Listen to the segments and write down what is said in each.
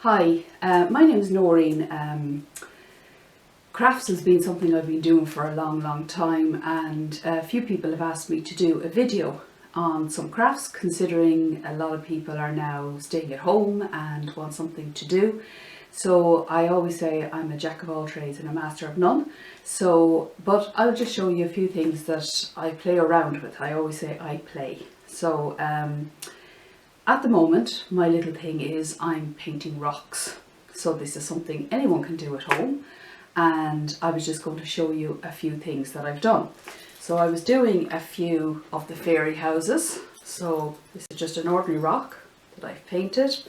Hi, my name is Noreen. Crafts has been something I've been doing for a long time, and a few people have asked me to do a video on some crafts, considering a lot of people are now staying at home and want something to do. So I always say I'm a jack of all trades and a master of none. But I'll just show you a few things that I play around with. I always say I play. So at the moment, my little thing is I'm painting rocks. So this is something anyone can do at home. And I was just going to show you a few things that I've done. So I was doing a few of the fairy houses. So this is just an ordinary rock that I've painted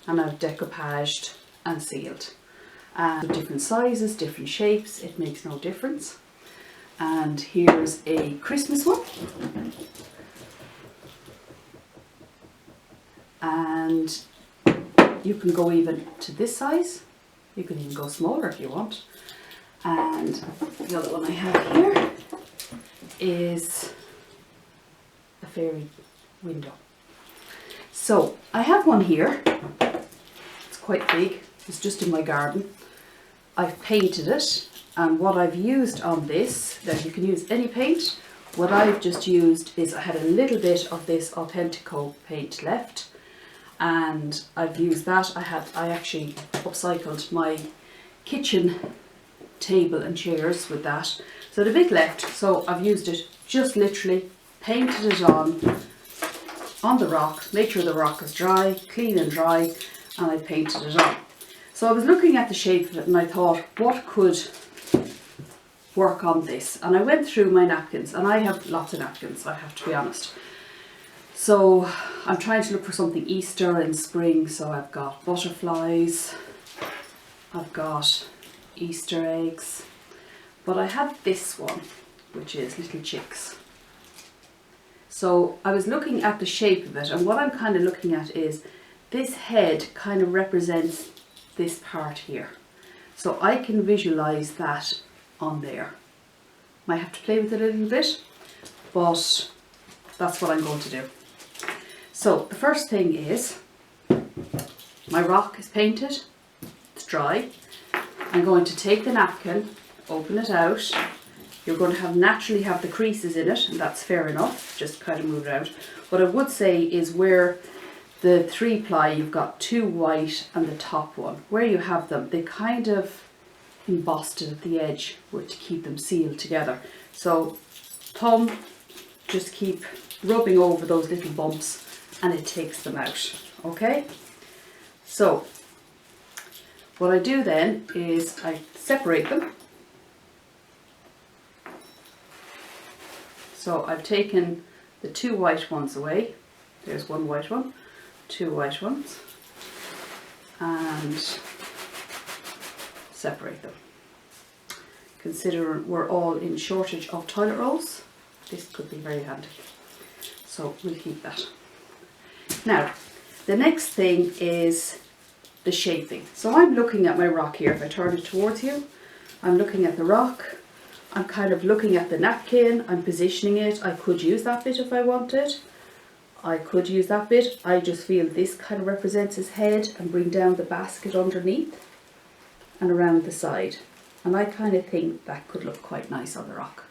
and I've decoupaged and sealed. And different sizes, different shapes, it makes no difference. And here's a Christmas one. And you can go even to this size. You can even go smaller if you want. And the other one I have here is a fairy window. So I have one here. It's quite big. It's just in my garden. I've painted it, and what I've used on this, that you can use any paint, what I've just used is I had a little bit of this Authentico paint left, and I've used that. I actually upcycled my kitchen table and chairs with that, so the bit left, so I've used it, just literally painted it on the rock, make sure the rock is dry, clean and dry, and I painted it on. So I was looking at the shape of it and I thought, what could work on this? And I went through my napkins, and I have lots of napkins, I have to be honest. So I'm trying to look for something Easter and spring, so I've got butterflies, I've got Easter eggs, but I had this one, which is little chicks. So I was looking at the shape of it, and what I'm kind of looking at is this head kind of represents this part here. So I can visualize that on there. Might have to play with it a little bit, but that's what I'm going to do. So the first thing is, my rock is painted, it's dry. I'm going to take the napkin, open it out. You're going to naturally have the creases in it, and that's fair enough, just kind of move it out. What I would say is where the 3-ply, you've got 2 white and the top one, where you have them, they kind of embossed it at the edge to keep them sealed together. So thumb, just keep rubbing over those little bumps and it takes them out, okay? So what I do then is I separate them. So I've taken the 2 white ones away. There's 1 white one, 2 white ones, and separate them. Consider we're all in shortage of toilet rolls, this could be very handy. So we'll keep that. Now, the next thing is the shaping. So I'm looking at my rock here. If I turn it towards you, I'm looking at the rock. I'm kind of looking at the napkin. I'm positioning it. I could use that bit if I wanted. I could use that bit. I just feel this kind of represents his head, and bring down the basket underneath and around the side. And I kind of think that could look quite nice on the rock.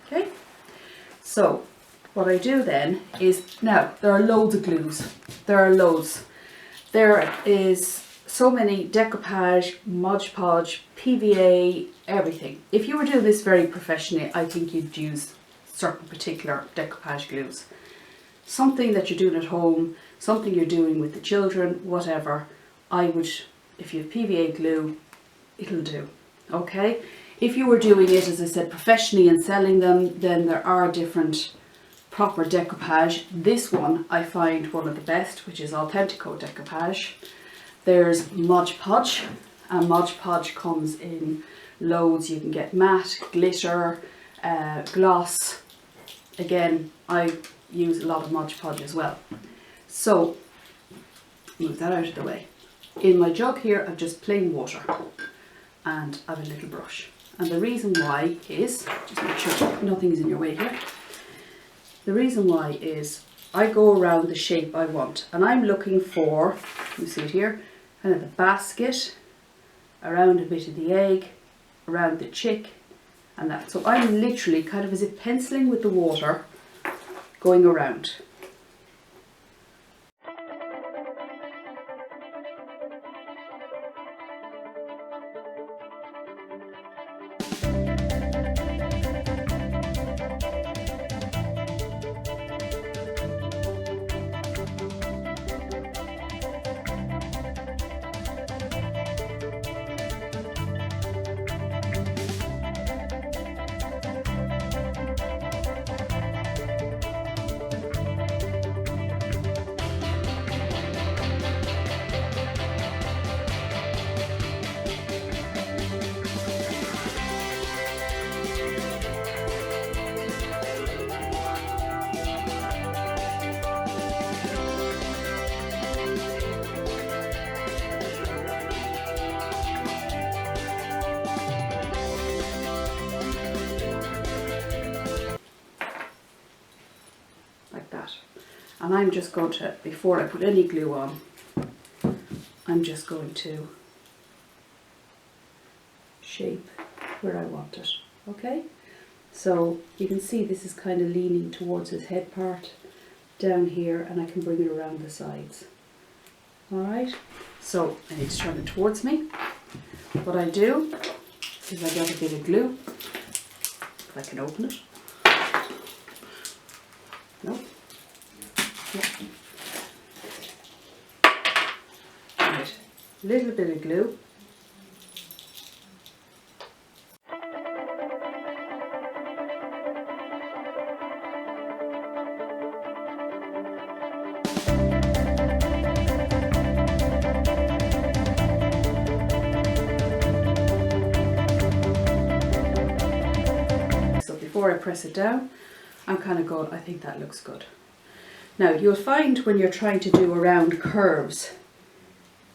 Okay, so what I do then is, now there are loads of glues. There are loads. There is so many decoupage, Mod Podge, PVA, everything. If you were doing this very professionally, I think you'd use certain particular decoupage glues. Something that you're doing at home, something you're doing with the children, whatever, I would, if you have PVA glue, it'll do, okay? If you were doing it, as I said, professionally and selling them, then there are different proper decoupage. This one I find one of the best, which is Authentico decoupage. There's Mod Podge, and Mod Podge comes in loads. You can get matte, glitter, gloss. Again, I use a lot of Mod Podge as well. So move that out of the way. In my jug here, I've just plain water, and I have a little brush. And the reason why is, just make sure nothing's in your way here. The reason why is I go around the shape I want, and I'm looking for, you see it here, kind of the basket, around a bit of the egg, around the chick, and that. So I'm literally kind of as if penciling with the water, going around. And I'm just going to, before I put any glue on, I'm just going to shape where I want it, okay? So you can see this is kind of leaning towards his head part down here, and I can bring it around the sides. Alright, so I need to turn it towards me. What I do is I get a bit of glue, if I can open it. Nope. Yeah. Right, little bit of glue. So before I press it down, I'm kind of going, I think that looks good. Now you'll find when you're trying to do around curves,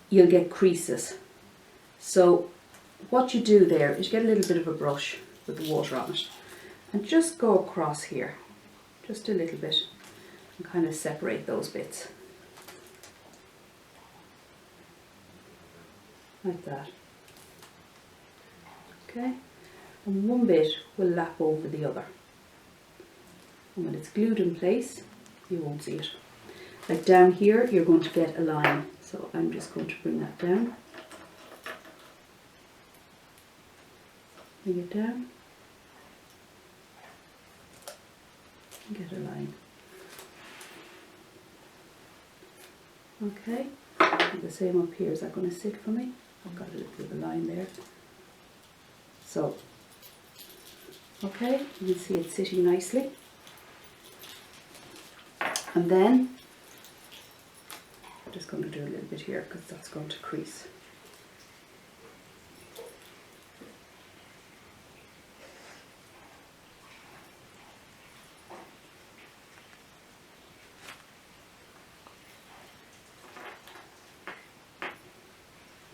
you'll get creases. So what you do there is you get a little bit of a brush with the water on it and just go across here, just a little bit, and kind of separate those bits. Like that. Okay? And one bit will lap over the other. And when it's glued in place, you won't see it. Like down here, you're going to get a line. So I'm just going to bring that down. Bring it down. And get a line. Okay. And the same up here. Is that going to sit for me? I've got a little bit of a line there. So, okay, you can see it sitting nicely. And then I'm just going to do a little bit here because that's going to crease.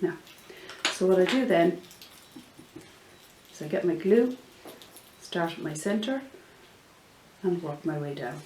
Now, so what I do then is I get my glue, start at my centre and work my way down.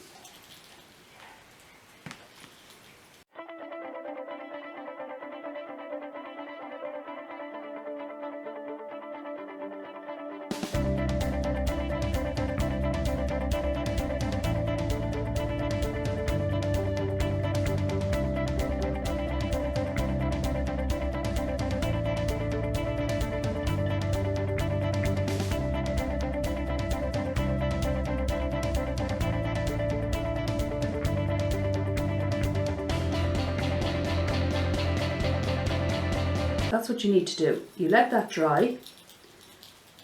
That's what you need to do. You let that dry,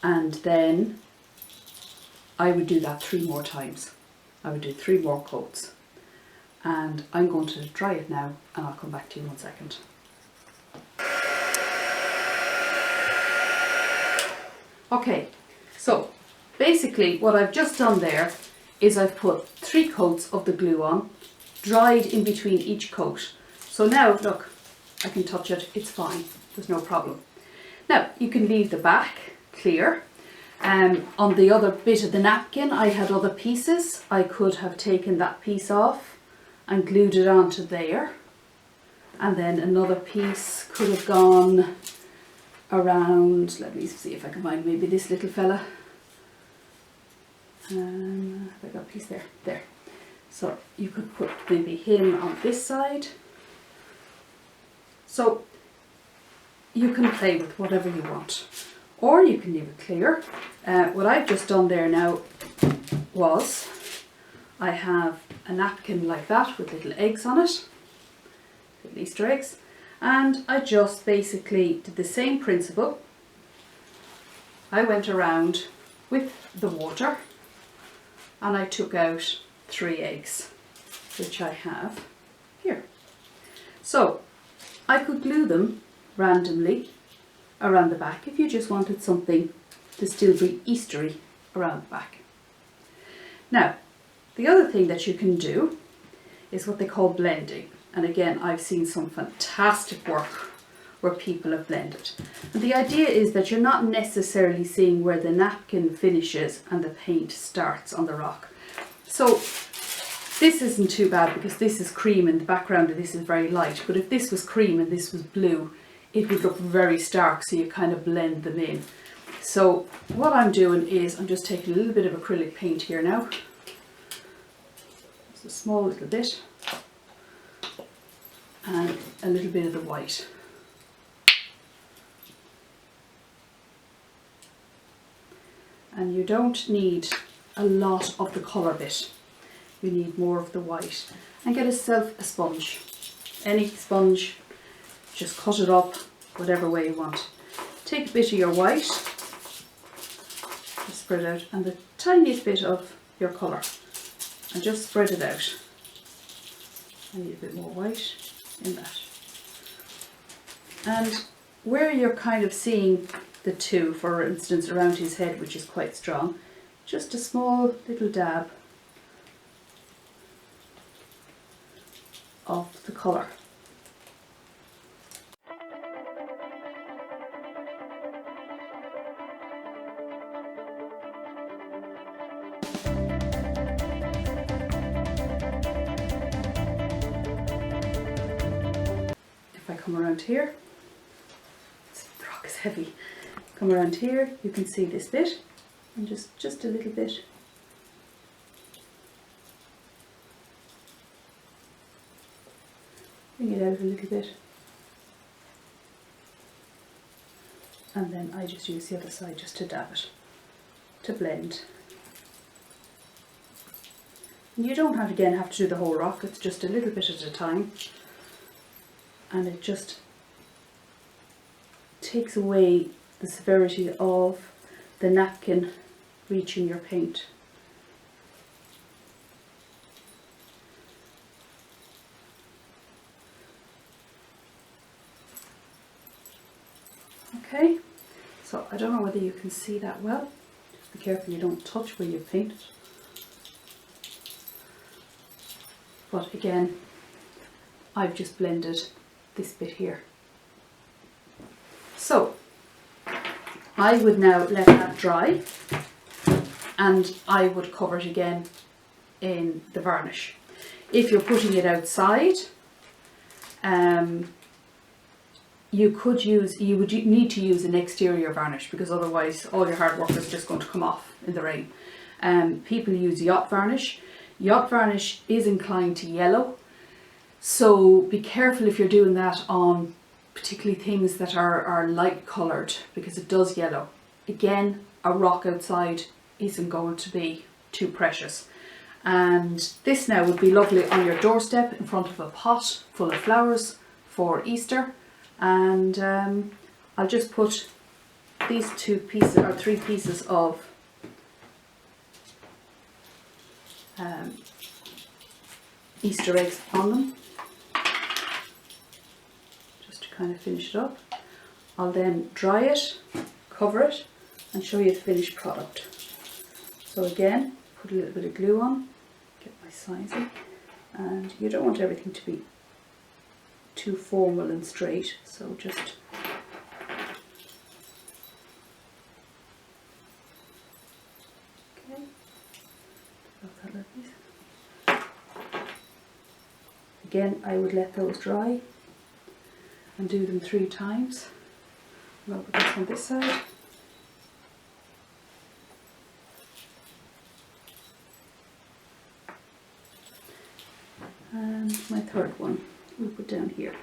and then I would do that 3 more times. I would do 3 more coats, and I'm going to dry it now and I'll come back to you in 1 second. Okay, so basically what I've just done there is I've put 3 coats of the glue on, dried in between each coat. So now look, I can touch it, it's fine. There's no problem. Now you can leave the back clear. On the other bit of the napkin I had other pieces. I could have taken that piece off and glued it onto there. And then another piece could have gone around, let me see if I can find maybe this little fella. Have I got a piece there? There. So you could put maybe him on this side. So you can play with whatever you want. Or you can leave it clear. What I've just done there now was I have a napkin like that with little eggs on it, little Easter eggs, and I just basically did the same principle. I went around with the water and I took out 3 eggs, which I have here. So I could glue them randomly around the back if you just wanted something to still be Eastery around the back. Now, the other thing that you can do is what they call blending. And again, I've seen some fantastic work where people have blended. And the idea is that you're not necessarily seeing where the napkin finishes and the paint starts on the rock. So this isn't too bad because this is cream and the background of this is very light. But if this was cream and this was blue, it would look very stark, so you kind of blend them in. So what I'm doing is I'm just taking a little bit of acrylic paint here now. Just a small little bit. And a little bit of the white. And you don't need a lot of the colour bit. You need more of the white. And get yourself a sponge. Any sponge. Just cut it up whatever way you want. Take a bit of your white, just spread it out, and the tiniest bit of your colour, and just spread it out. I need a bit more white in that. And where you're kind of seeing the two, for instance around his head, which is quite strong, just a small little dab of the colour. Come around here, the rock is heavy, come around here, you can see this bit, and just a little bit. Bring it out a little bit. And then I just use the other side just to dab it, to blend. And you don't have to do the whole rock, it's just a little bit at a time. And it just takes away the severity of the napkin reaching your paint. Okay, so I don't know whether you can see that well. Just be careful you don't touch where you paint it. But again, I've just blended this bit here. So I would now let that dry and I would cover it again in the varnish. If you're putting it outside, you would need to use an exterior varnish because otherwise all your hard work is just going to come off in the rain. People use yacht varnish. Yacht varnish is inclined to yellow. So be careful if you're doing that on particularly things that are light coloured because it does yellow. Again, a rock outside isn't going to be too precious. And this now would be lovely on your doorstep in front of a pot full of flowers for Easter. And I'll just put these 3 pieces of Easter eggs on them. Kind of finish it up. I'll then dry it, cover it, and show you the finished product. So again, put a little bit of glue on, get my sizing, and you don't want everything to be too formal and straight, so just okay. Again, I would let those dry and do them 3 times. I'll put this on this side. And my third one we'll put down here.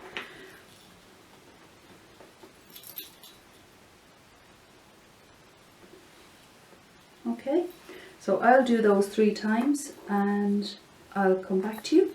Okay, so I'll do those 3 times and I'll come back to you.